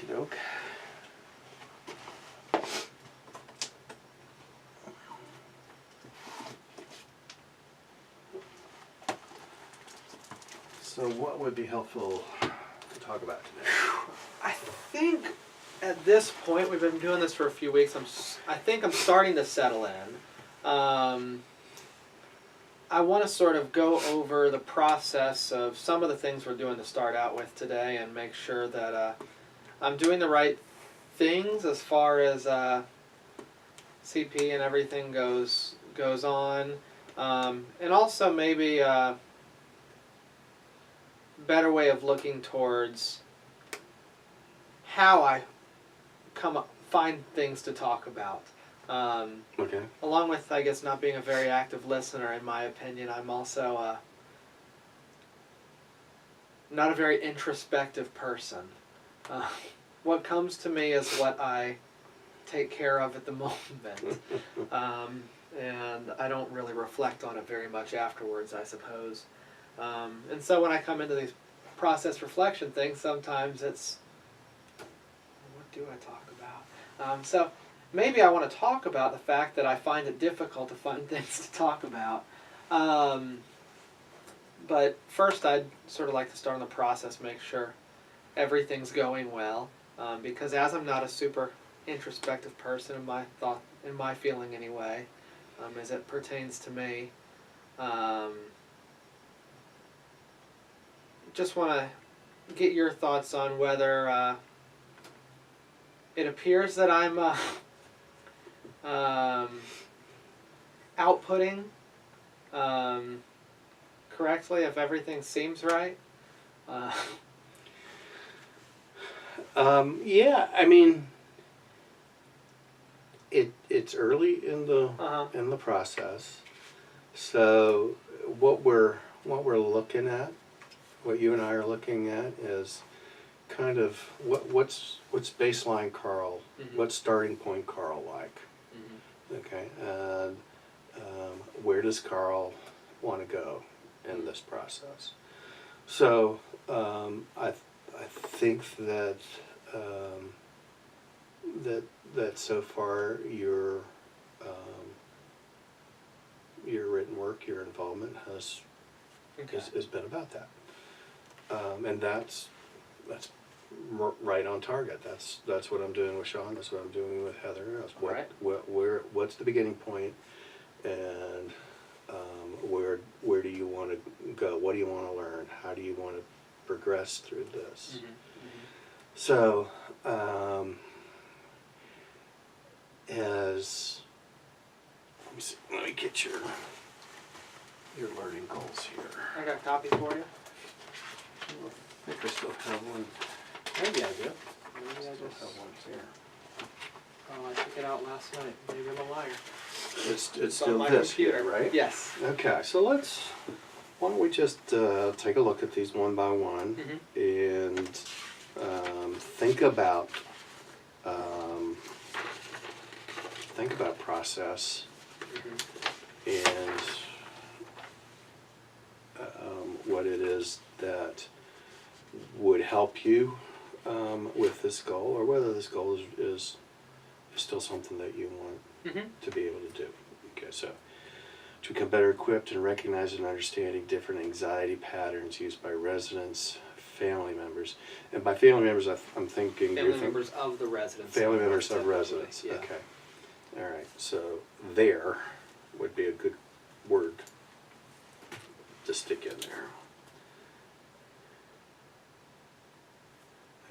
Okey-doke. So what would be helpful to talk about today? I think at this point, we've been doing this for a few weeks. I think I'm starting to settle in. I want to sort of go over the process of some of the things we're doing to start out with today, and make sure that I'm doing the right things as far as CP and everything goes on, and also maybe a better way of looking towards how I find things to talk about. Okay. Along with, I guess, not being a very active listener, in my opinion, I'm also not a very introspective person. What comes to me is what I take care of at the moment. And I don't really reflect on it very much afterwards, I suppose. And so when I come into these process reflection things, sometimes it's, what do I talk about? So maybe I want to talk about the fact that I find it difficult to find things to talk about. But first I'd sort of like to start on the process, make sure everything's going well. Because as I'm not a super introspective person in my feeling anyway, as it pertains to me, just want to get your thoughts on whether it appears that I'm outputting correctly, if everything seems right. Yeah, I mean, it's early in the process. So what we're looking at, what you and I are looking at, is kind of what's baseline Carl, Mm-hmm. what's starting point Carl like, okay, and where does Carl want to go in this process? So I think that that so far your written work, your involvement has been about that, and that's right on target. That's what I'm doing with Sean. That's what I'm doing with Heather. That's what's the beginning point, and where do you want to go? What do you want to learn? How do you want to progress through this? Mm-hmm. So let me get your learning goals here. I got a copy for you. I think I still have one. Maybe I do. Maybe I Still just have one here. Oh, I took it out last night. Maybe I'm a liar. It's on still my this computer, here, right? Yes. Okay, so why don't we just take a look at these one by one, and think about process, and what it is that would help you with this goal, or whether this goal is still something that you want to be able to do. Okay, so to become better equipped in recognizing and understanding different anxiety patterns used by residents, family members, and by family members I'm thinking Family members of the residents. family members of residents. Yeah. Okay, all right. So there would be a good word to stick in there.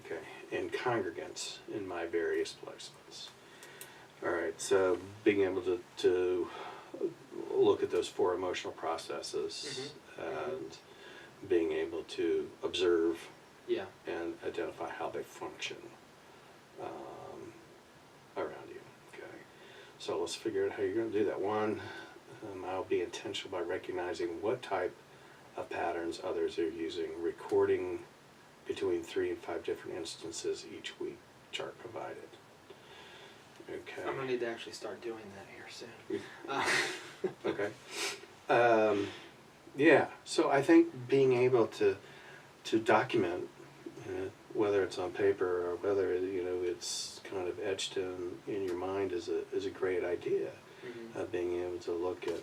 Okay, and congregants in my various placements. All right, so being able to look at those four emotional processes and being able to observe and identify how they function around you. Okay, so let's figure out how you're going to do that. One, I'll be intentional by recognizing what type of patterns others are using, recording between 3 and 5 different instances each week, chart provided. Okay. I'm going to need to actually start doing that here soon. Okay. Yeah, so I think being able to document, whether whether it's on paper or whether it's kind of etched in your mind is a great idea. Mm-hmm. Being able to look at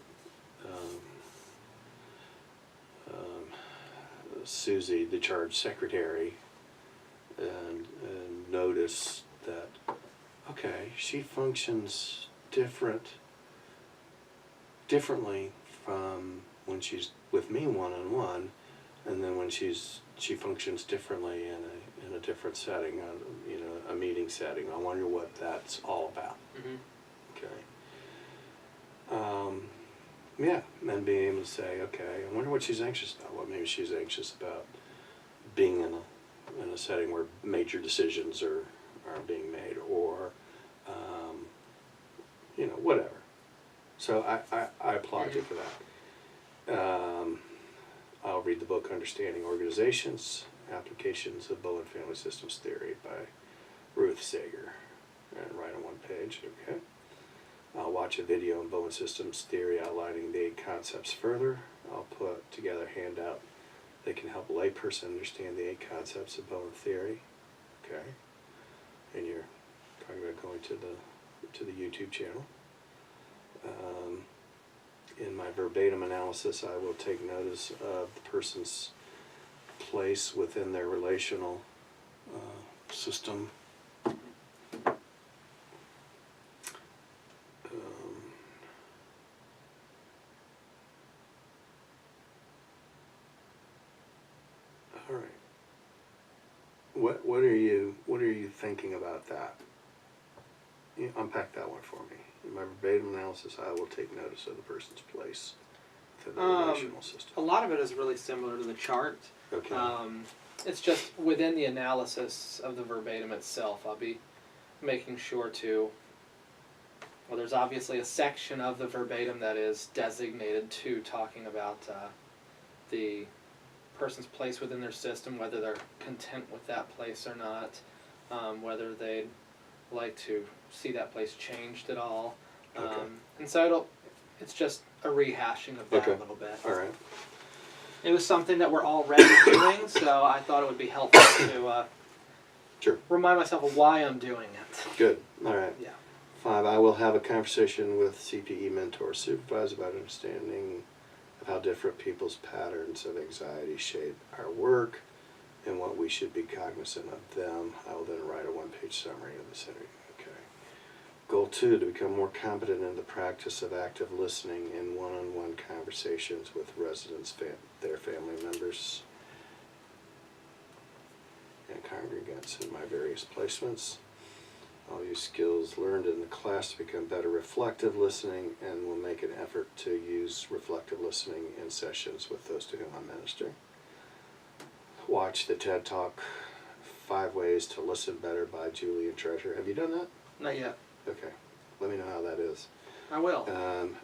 Susie, the charge secretary, and notice that, okay, she functions differently from when she's with me one-on-one, and then when she functions differently in a different setting, a meeting setting. I wonder what that's all about. Mm-hmm. Okay. Yeah, and being able to say, okay, I wonder what she's anxious about. Well, maybe she's anxious about being in a setting where major decisions are being made, or whatever. So I applaud you for that. I'll read the book Understanding Organizations, Applications of Bowen Family Systems Theory by Ruth Sager, and write on one page. Okay. I'll watch a video on Bowen Systems Theory outlining the 8 concepts further. I'll put together a handout that can help a layperson understand the 8 concepts of Bowen Theory. Okay. And you're talking about going to the YouTube channel. In my verbatim analysis, I will take notice of the person's place within their relational system. All right. What are you thinking about that? Unpack that one for me. In my verbatim analysis, I will take notice of the person's place within the relational system. A lot of it is really similar to the chart. Okay. It's just within the analysis of the verbatim itself, I'll be making sure to, well, there's obviously a section of the verbatim that is designated to talking about the person's place within their system, whether they're content with that place or not, whether they'd like to see that place changed at all. Okay. And so it's just a rehashing of that Okay. a little bit. All right. It was something that we're already doing, so I thought it would be helpful to Sure. remind myself of why I'm doing it. Good. All right. Yeah. 5, I will have a conversation with CPE mentor supervisor about understanding of how different people's patterns of anxiety shape our work and what we should be cognizant of them. I will then write a 1-page summary of this interview. Okay. Goal 2, to become more competent in the practice of active listening in one-on-one conversations with residents, their family members, and congregants in my various placements. I'll use skills learned in the class to become better reflective listening, and will make an effort to use reflective listening in sessions with those to whom I minister. Watch the TED Talk 5 Ways to Listen Better by Julian Treasure. Have you done that? Not yet. Okay. Let me know how that is. I will.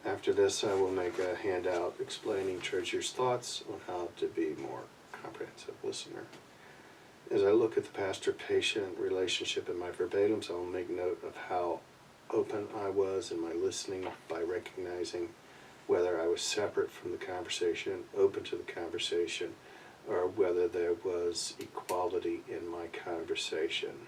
After this, I will make a handout explaining Treasure's thoughts on how to be more comprehensive listener. As I look at the pastor-patient relationship in my verbatims, I will make note of how open I was in my listening by recognizing whether I was separate from the conversation, open to the conversation, or whether there was equality in my conversation.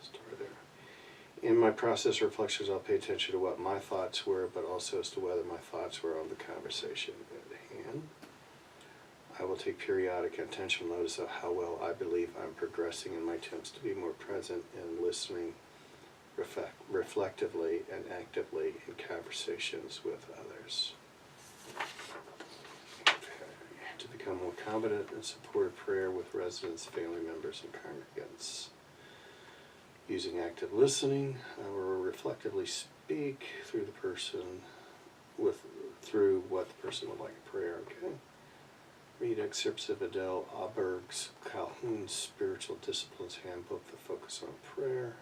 Start there. In my process reflections, I'll pay attention to what my thoughts were, but also as to whether my thoughts were on the conversation at hand. I will take periodic intentional notice of how well I believe I'm progressing in my attempts to be more present in listening reflectively and actively in conversations with others. Okay. To become more competent in supportive prayer with residents, family members, and congregants. Using active listening, I will reflectively speak through the person through what the person would like in prayer. Okay. Read excerpts of Adele Auberg's Calhoun's Spiritual Disciplines Handbook, the focus on prayer.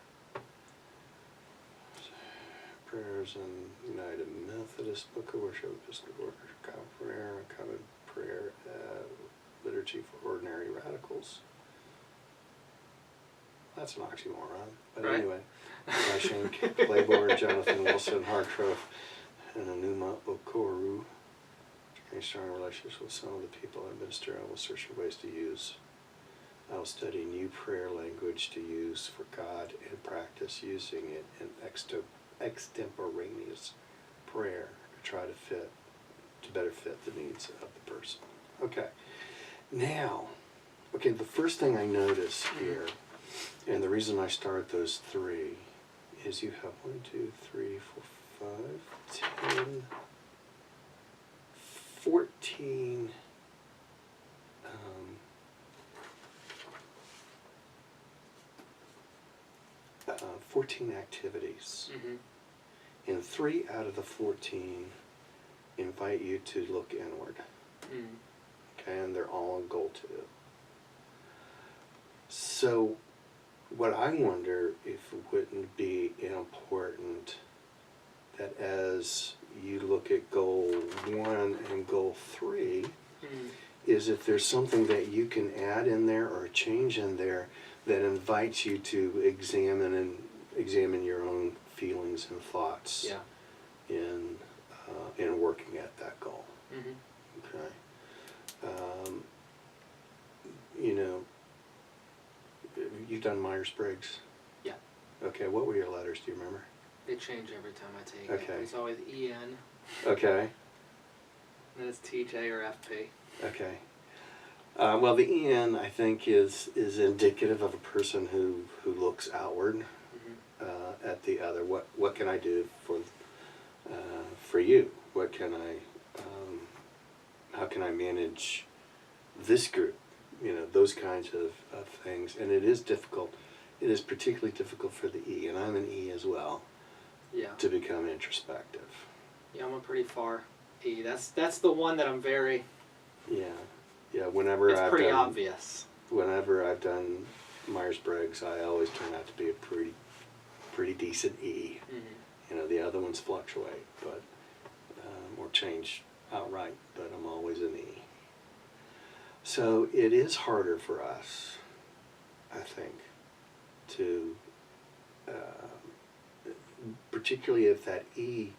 Prayers in United Methodist Book of Worship, Episcopal Order, Common Prayer, Common Prayer, Liturgy for Ordinary Radicals. That's an oxymoron, but right. Anyway. Shane Claiborne, Jonathan Wilson, Hartrove, and Enuma Okoro. maintain strong relationships with some of the people I minister. I will search for ways to use. I will study new prayer language to use for God and practice using it in extemporaneous prayer to try to better fit the needs of the person. Okay. Now, the first thing I notice here, and the reason I start those three, is you have 1, 2, 3, 4, 5, 10, 14, 14 activities. Mm-hmm. And 3 out of the 14 invite you to look inward. Mm. Okay, and they're all a goal to. So, what I wonder if it wouldn't be important that as you look at goal 1 and goal 3, is if there's something that you can add in there or change in there that invites you to examine your own feelings and thoughts in working at that goal. Mm-hmm. Okay. You know, you've done Myers-Briggs? Yeah. Okay, what were your letters, do you remember? They change every time I take Okay. it. It's always EN, Okay, then it's TJ or FP. okay. Well, the EN, I think, is indicative of a person who looks outward Mm-hmm. at the other. What can I do for you? What can how can I manage this group? You know, those kinds of things. And it is difficult. It is particularly difficult for the E, and I'm an E as well, Yeah. to become introspective. Yeah, I'm a pretty far E. That's the one that I'm very. Yeah, yeah. Whenever It's I've pretty done, obvious. Whenever I've done Myers-Briggs, I always turn out to be a pretty decent E. Mm-hmm. You know, the other ones fluctuate, but or change outright, but I'm always an E. So it is harder for us, I think, to, particularly if that E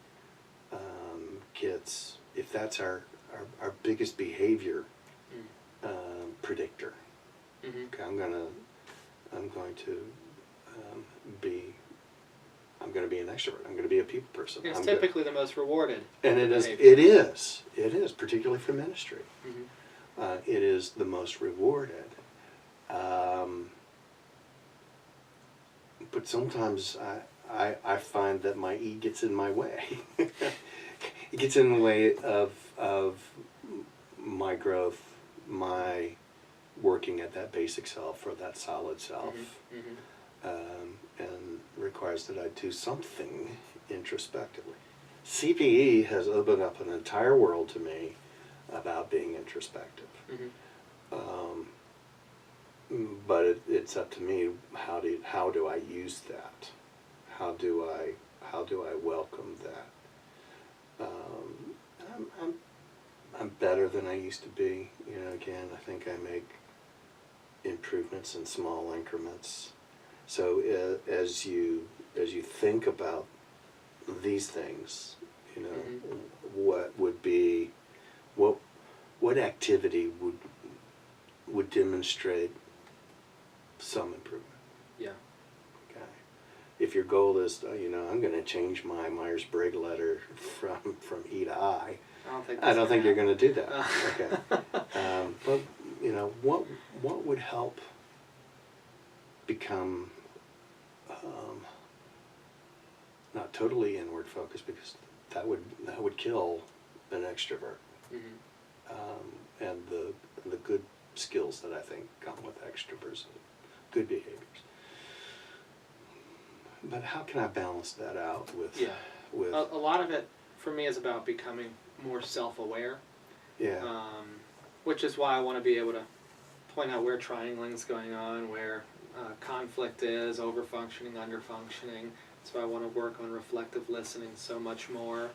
if that's our biggest behavior predictor. Mm-hmm. Okay, I'm going to be an extrovert. I'm going to be a people person. It's I'm typically the most rewarded. and it behavior. is, particularly for ministry. Mm-hmm. It is the most rewarded. But sometimes I find that my E gets in my way. It gets in the way of my growth, my working at that basic self or that solid self. Mm-hmm. Mm-hmm. And requires that I do something introspectively. CPE has opened up an entire world to me about being introspective. Mm-hmm. But it's up to me. How do I use that? How do I welcome that? I'm better than I used to be. You know, again, I think I make improvements in small increments. So as you think about these things, you know, Mm-hmm. what activity would demonstrate some improvement? Yeah. Okay. If your goal is, I'm going to change my Myers-Briggs letter from E to I, I don't think you're going to do that. Okay. But what would help become not totally inward focused, because that would kill an extrovert. Mm-hmm. And the good skills that I think come with extroverts, good behaviors. But how can I balance that out with? Yeah. With A lot of it for me is about becoming more self-aware. yeah. Which is why I want to be able to point out where triangling's going on, where conflict is, over-functioning, under-functioning. That's why I want to work on reflective listening so much more.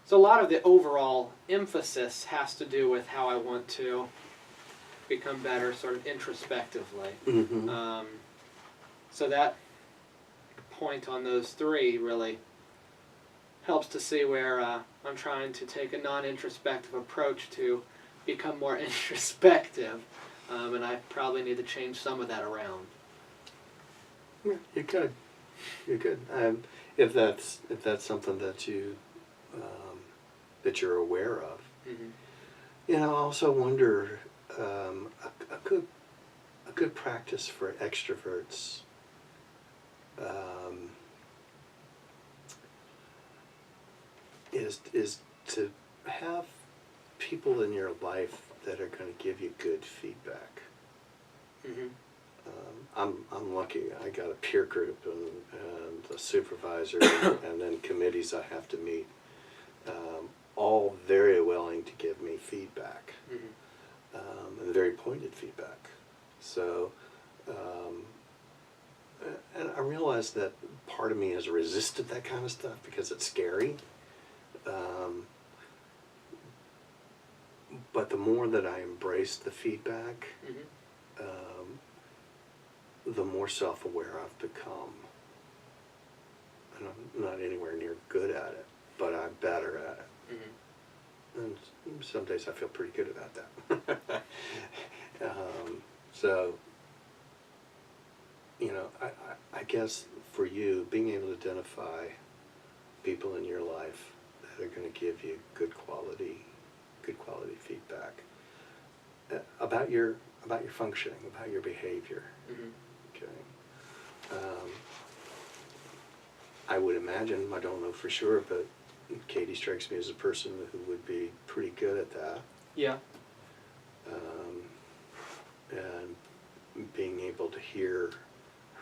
So a lot of the overall emphasis has to do with how I want to become better sort of introspectively. Mm-hmm. So that point on those three really helps to see where I'm trying to take a non-introspective approach to become more introspective, and I probably need to change some of that around. Yeah, you could. You could. If that's something that that you're aware of. Mm-hmm. You know, I also wonder, a good practice for extroverts is to have people in your life that are going to give you good feedback. Mm-hmm. I'm lucky. I got a peer group and a supervisor and then committees I have to meet, all very willing to give me feedback, and very pointed feedback. So, and I realize that part of me has resisted that kind of stuff because it's scary. But the more that I embrace the feedback, the more self-aware I've become. And I'm not anywhere near good at it, but I'm better at it. Mm-hmm. And some days I feel pretty good about that. So, you know, I guess for you, being able to identify people in your life that are going to give you good quality feedback about your functioning, about your behavior. Mm-hmm. Okay. I would imagine, I don't know for sure, but Katie strikes me as a person who would be pretty good at that. Yeah. And being able to hear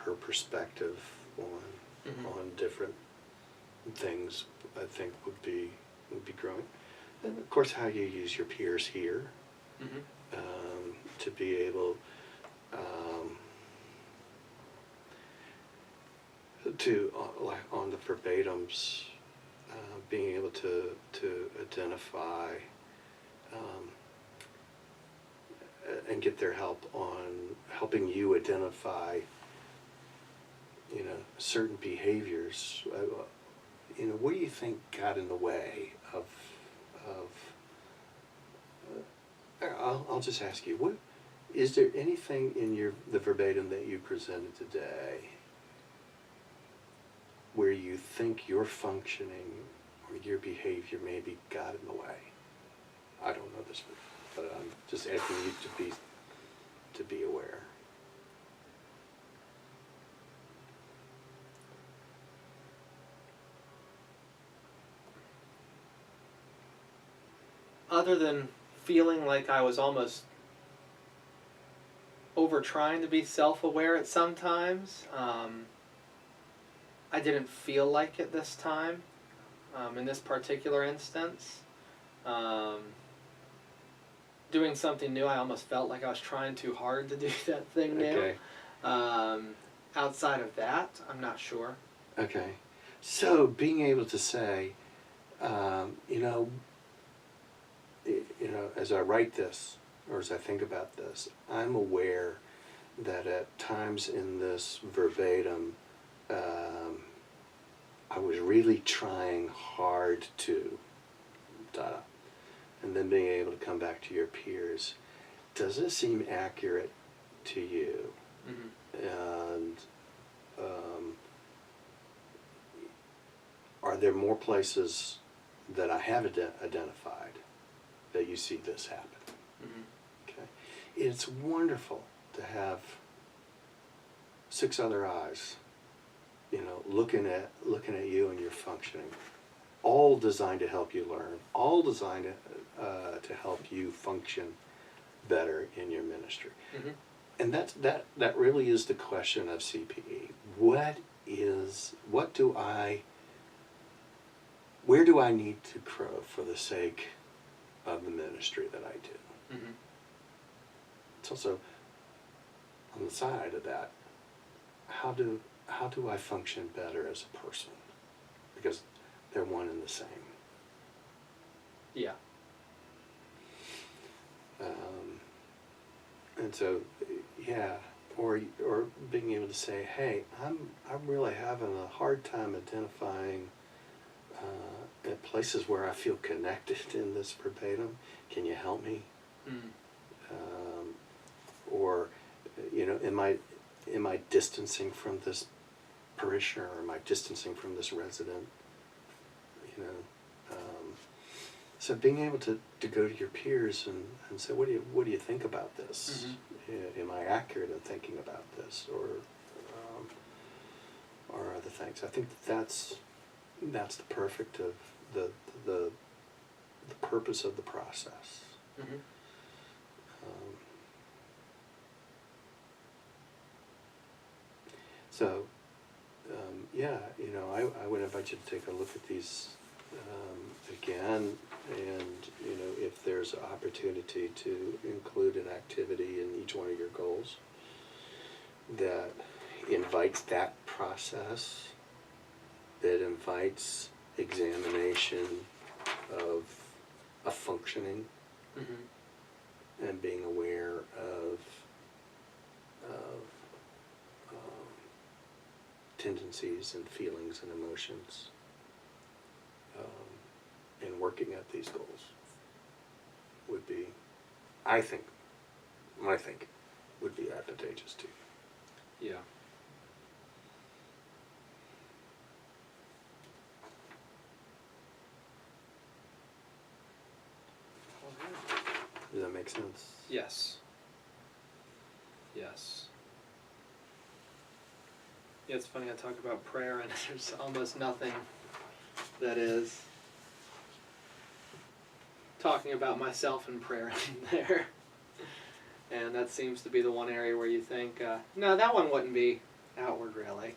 her perspective on different things, I think would be growing. And of course, how you use your peers here, to be able to, like on the verbatims, being able to identify and get their help on helping you identify, you know, certain behaviors. You know, what do you think got in the way of I'll just ask you, what is there anything in the verbatim that you presented today where you think your functioning or your behavior maybe got in the way? I don't know this, but I'm just asking you to be aware. Other than feeling like I was almost over trying to be self-aware at some times, I didn't feel like it this time, in this particular instance. Doing something new, I almost felt like I was trying too hard to do that thing new. Okay. Outside of that, I'm not sure. Okay. So being able to say, you know, as I write this, or as I think about this, I'm aware that at times in this verbatim, I was really trying hard to, and then being able to come back to your peers. Does this seem accurate to you? And are there more places that I have identified that you see this happen? Okay. It's wonderful to have 6 other eyes, you know, looking at you and your functioning, all designed to help you learn, all designed to help you function better in your ministry. And that really is the question of CPE. Where do I need to grow for the sake of the ministry that I do? It's also, on the side of that, how do I function better as a person? Because they're one and the same. Yeah. And so, yeah, or being able to say, hey, I'm really having a hard time identifying places where I feel connected in this verbatim. Can you help me? Mm. Or, you know, am I distancing from this parishioner, or am I distancing from this resident? You know, so being able to go to your peers and say, what do you think about this? Mm-hmm. Am I accurate in thinking about this, or other things? I think that's the perfect of the purpose of the process. Mm-hmm. So, yeah, you know, I would invite you to take a look at these again, and, you know, if there's an opportunity to include an activity in each one of your goals that invites that process, that invites examination of a functioning, Mm-hmm. and being aware of tendencies and feelings and emotions in working at these goals would be, I think, would be advantageous to you. Yeah. Does that make sense? Yes. Yes. Yeah, it's funny, I talk about prayer and there's almost nothing that is talking about myself in prayer in there. And that seems to be the one area where you think, no, that one wouldn't be outward, really.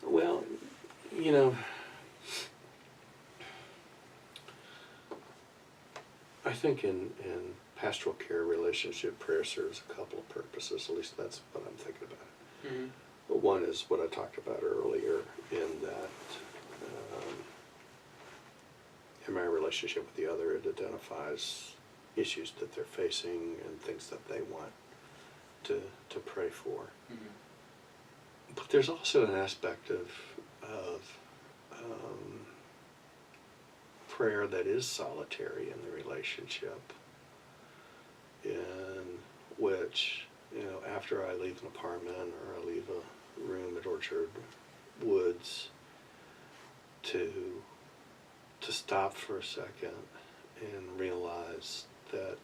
Well, you know, I think in pastoral care relationship, prayer serves a couple of purposes. At least that's what I'm thinking about. Mm-hmm. But one is what I talked about earlier, in that in my relationship with the other, it identifies issues that they're facing and things that they want to pray for. Mm-hmm. But there's also an aspect of prayer that is solitary in the relationship, in which, you know, after I leave an apartment or I leave a room at Orchard Woods, to stop for a second and realize that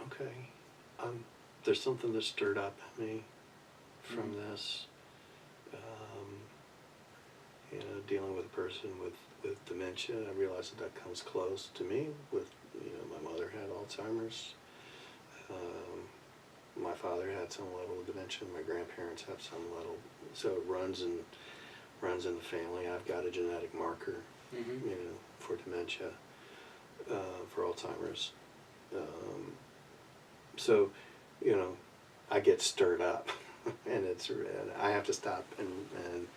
okay, there's something that stirred up in me from this. You know, dealing with a person with dementia, I realized that comes close to me. With, you know, my mother had Alzheimer's. My father had some level of dementia. My grandparents have some level, so it runs in the family. I've got a genetic marker, Mm-hmm. you know, for dementia, for Alzheimer's. So, you know, I get stirred up, and I have to stop and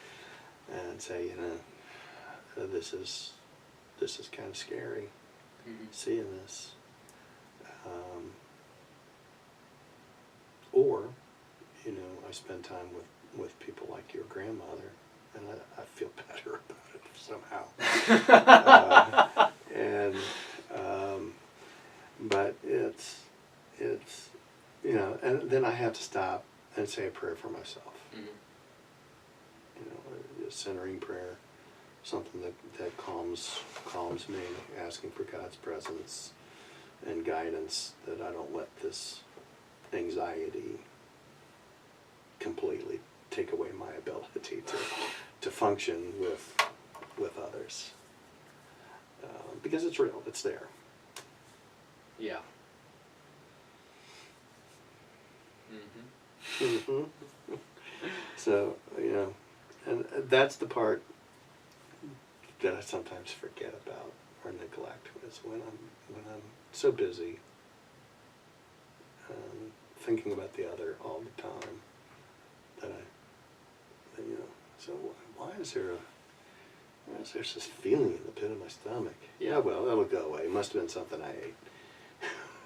say, you know, this is kind of scary, Mm-hmm. seeing this. Or, you know, I spend time with people like your grandmother, and I feel better about it somehow. But it's, you know, and then I have to stop and say a prayer for myself. Mm-hmm. You know, a centering prayer, something that calms me, asking for God's presence and guidance, that I don't let this anxiety completely take away my ability to function with others, because it's real, it's there. Yeah. Mm-hmm. Mm-hmm. So, you know, and that's the part that I sometimes forget about or neglect, is when I'm so busy thinking about the other all the time, that you know, so why is there this feeling in the pit of my stomach? Yeah, well, that'll go away. It must have been something I ate.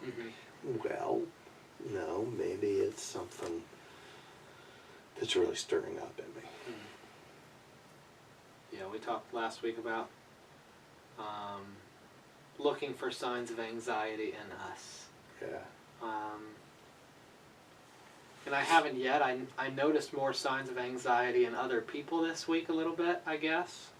Mm-hmm. Well, no, maybe it's something that's really stirring up in me. Yeah, we talked last week about looking for signs of anxiety in us. Yeah. And I haven't yet. I noticed more signs of anxiety in other people this week a little bit, I guess.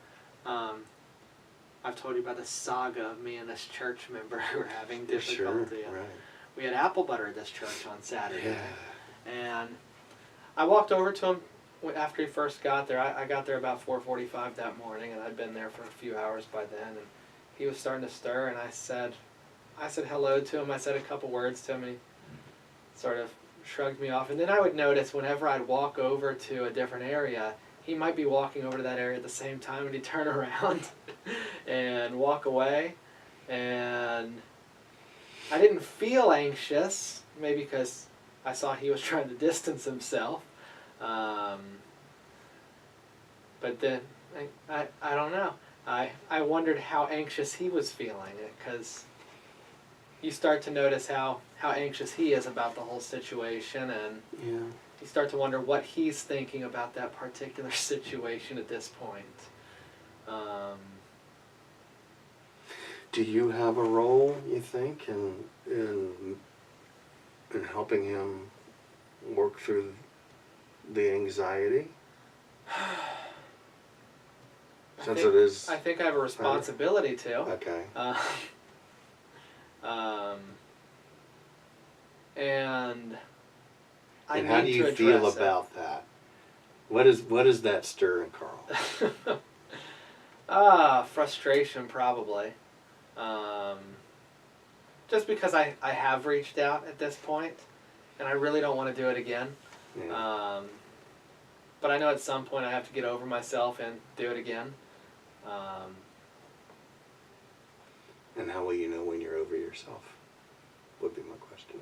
I've told you about the saga of me and this church member who were having difficulty. Sure, right. We had apple butter at this church on Saturday. Yeah. And I walked over to him after he first got there. I got there about 4:45 that morning, and I'd been there for a few hours by then. And he was starting to stir, and I said hello to him. I said a couple words to him, and he sort of shrugged me off. And then I would notice whenever I'd walk over to a different area, he might be walking over to that area at the same time, and he'd turn around and walk away. And I didn't feel anxious, maybe because I saw he was trying to distance himself. But then, I don't know. I wondered how anxious he was feeling, because you start to notice how anxious he is about the whole situation, and Yeah. you start to wonder what he's thinking about that particular situation at this point. Do you have a role, you think, in helping him work through the anxiety? Since it is. I think I have a responsibility to. Okay. And I And how do need you to feel address it. about that? What is that stirring, Carl? Frustration probably. Just because I have reached out at this point, and I really don't want to do it again. Yeah. But I know at some point I have to get over myself and do it again. And how will you know when you're over yourself? Would be my question.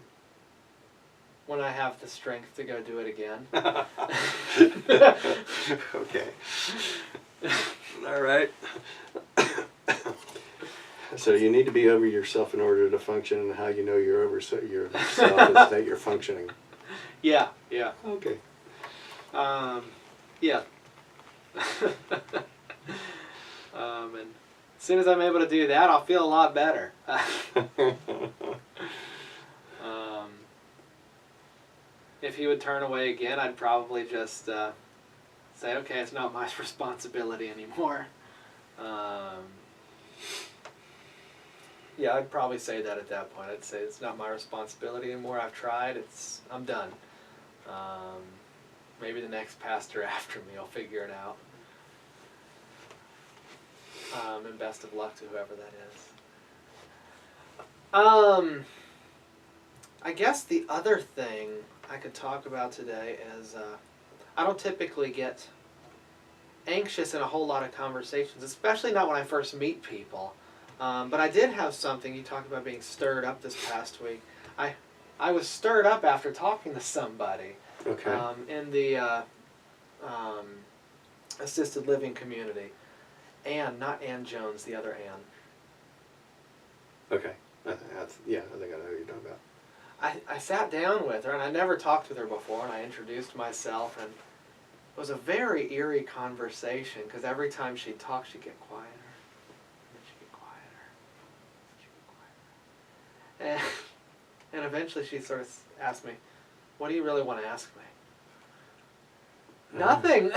When I have the strength to go do it again. Okay. All right. So you need to be over yourself in order to function, and how you know you're over yourself is that you're functioning. Yeah. Okay. Yeah. And as soon as I'm able to do that, I'll feel a lot better. If he would turn away again, I'd probably just say, okay, it's not my responsibility anymore. Yeah, I'd probably say that at that point. I'd say it's not my responsibility anymore. I've tried. I'm done. Maybe the next pastor after me will figure it out. And best of luck to whoever that is. I guess the other thing I could talk about today is I don't typically get anxious in a whole lot of conversations, especially not when I first meet people. But I did have something. You talked about being stirred up this past week. I was stirred up after talking to somebody. Okay. In the assisted living community. Ann, not Ann Jones, the other Ann. Okay. I think I know who you're talking about. I sat down with her, and I never talked with her before, and I introduced myself, and it was a very eerie conversation, because every time she'd talk, she'd get quieter, and then she'd get quieter, and she'd get quieter. And eventually she sort of asked me, what do you really want to ask me? Nothing.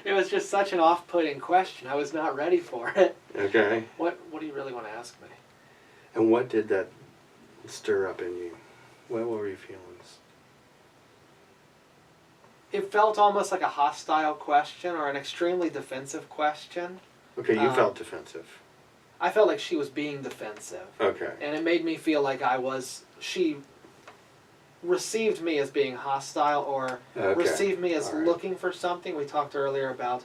It was just such an off-putting question. I was not ready for it. Okay. What do you really want to ask me? And what did that stir up in you? What were your feelings? It felt almost like a hostile question or an extremely defensive question. Okay, you felt defensive. I felt like she was being defensive. Okay. And it made me feel like she received me as being hostile or received me as looking for something. We talked earlier about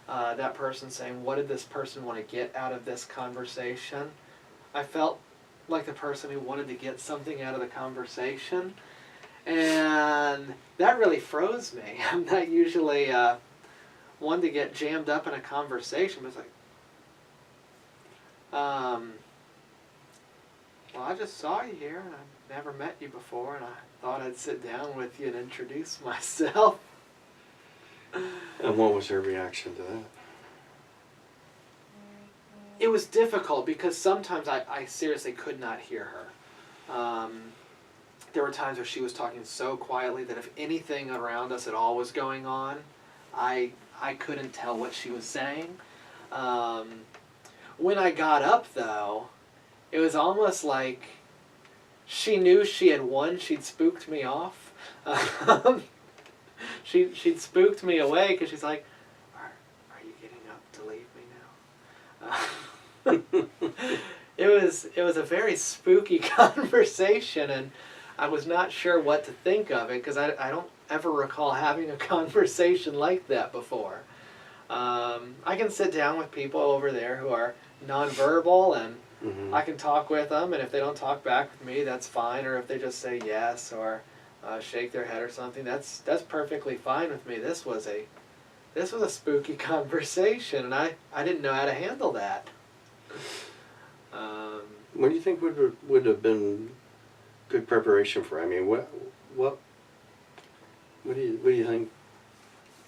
that person saying, what did this person want to get out of this conversation? I felt like the person who wanted to get something out of the conversation. And that really froze me. I'm not usually one to get jammed up in a conversation, but it's like, well, I just saw you here, and I've never met you before, and I thought I'd sit down with you and introduce myself. And what was her reaction to that? It was difficult because sometimes I seriously could not hear her. There were times where she was talking so quietly that if anything around us at all was going on, I couldn't tell what she was saying. When I got up, though, it was almost like she knew she had won. She'd spooked me off. She'd spooked me away because she's like, are you getting up to leave me now? It was a very spooky conversation, and I was not sure what to think of it because I don't ever recall having a conversation like that before. I can sit down with people over there who are nonverbal, and Mm-hmm. I can talk with them, and if they don't talk back with me, that's fine. Or if they just say yes or shake their head or something, that's perfectly fine with me. This was a spooky conversation, and I didn't know how to handle that. What do you think would have been good preparation for? I mean, what do you think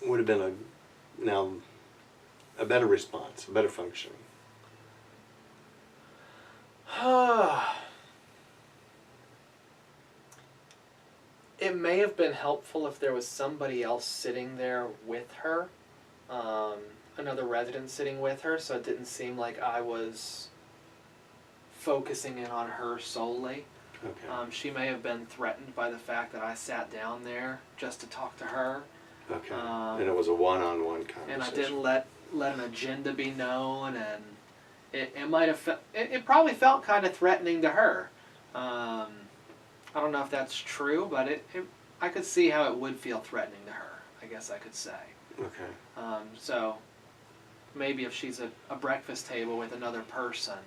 would have been a better response, a better function? It may have been helpful if there was somebody else sitting there with her, another resident sitting with her, so it didn't seem like I was focusing in on her solely. Okay. She may have been threatened by the fact that I sat down there just to talk to her. Okay. And it was a one-on-one conversation. And I didn't let an agenda be known, and it might have it probably felt kind of threatening to her. I don't know if that's true, but I could see how it would feel threatening to her, I guess I could say. Okay. So maybe if she's at a breakfast table with another person,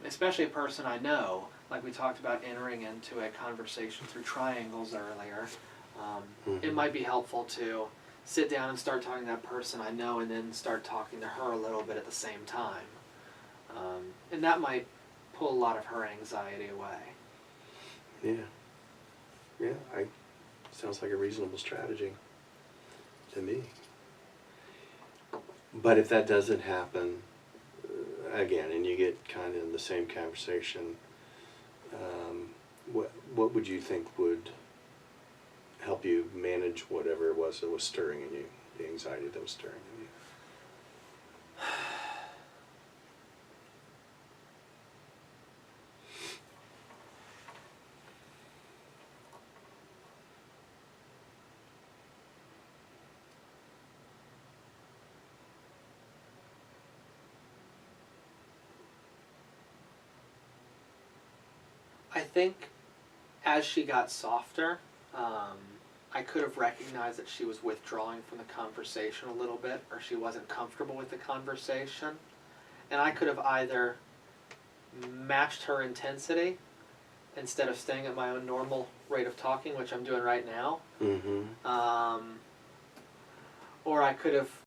especially a person I know, like we talked about entering into a conversation through triangles earlier, it might be helpful to sit down and start talking to that person I know and then start talking to her a little bit at the same time. And that might pull a lot of her anxiety away. Yeah. Yeah. Sounds like a reasonable strategy to me. But if that doesn't happen, again, and you get kind of in the same conversation, what would you think would help you manage whatever it was that was stirring in you, the anxiety that was stirring in you? I think as she got softer, I could have recognized that she was withdrawing from the conversation a little bit, or she wasn't comfortable with the conversation. And I could have either matched her intensity instead of staying at my own normal rate of talking, which I'm doing right now. Mm-hmm. Or I could have